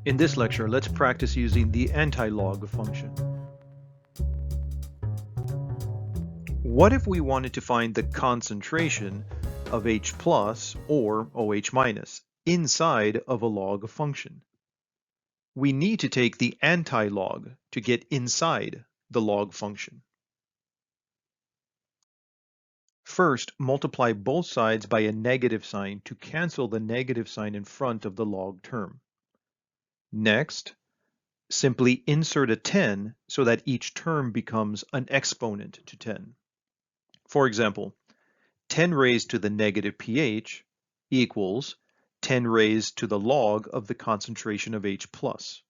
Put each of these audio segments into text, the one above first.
In this lecture, let's practice using the antilog function. What if we wanted to find the concentration of H plus or OH minus inside of a log function? We need to take the antilog to get inside the log function. First, multiply both sides by a negative sign to cancel the negative sign in front of the log term. Next, simply insert a 10 so that each term becomes an exponent to 10. For example, 10 raised to the negative pH equals 10 raised to the log of the concentration of H plus.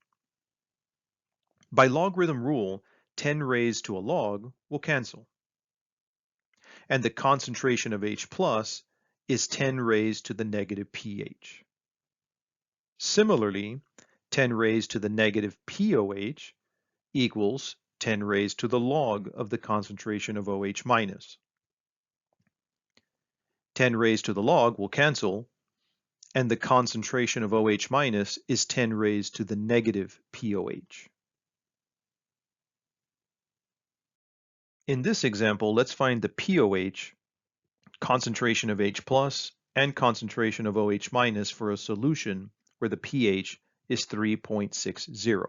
By logarithm rule, 10 raised to a log will cancel. And the concentration of H plus is 10 raised to the negative pH. Similarly, 10 raised to the negative POH equals 10 raised to the log of the concentration of OH minus. 10 raised to the log will cancel, and the concentration of OH minus is 10 raised to the negative POH. In this example, let's find the POH, concentration of H plus, and concentration of OH minus for a solution where the pH is 3.60.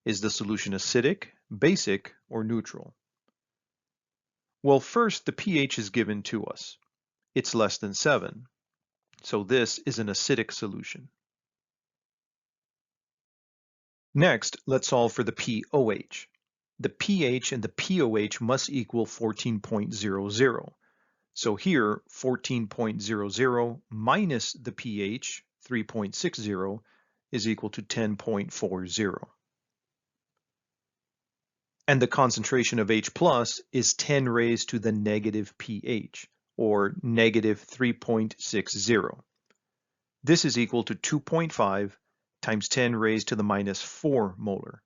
Is the solution acidic, basic, or neutral? Well, first, the pH is given to us. It's less than 7, so this is an acidic solution. Next, let's solve for the POH. The pH and the POH must equal 14.00. So here, 14.00 minus the pH, 3.60, is equal to 10.40. And the concentration of H plus is 10 raised to the negative pH, or negative 3.60. This is equal to 2.5 times 10 raised to the minus 4 molar.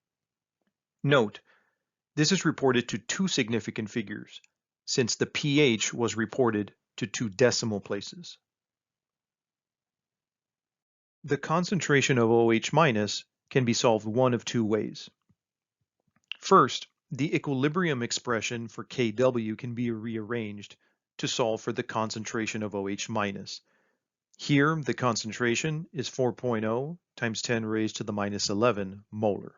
Note, this is reported to two significant figures, since the pH was reported to 2 decimal places. The concentration of OH minus can be solved one of two ways. First, the equilibrium expression for Kw can be rearranged to solve for the concentration of OH minus. Here, the concentration is 4.0 times 10 raised to the minus 11 molar.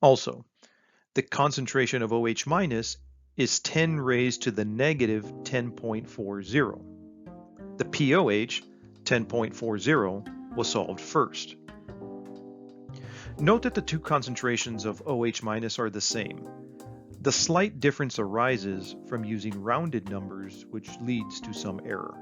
Also, the concentration of OH minus is 10 raised to the negative 10.40. The POH, 10.40, was solved first. Note that the two concentrations of OH minus are the same. The slight difference arises from using rounded numbers, which leads to some error.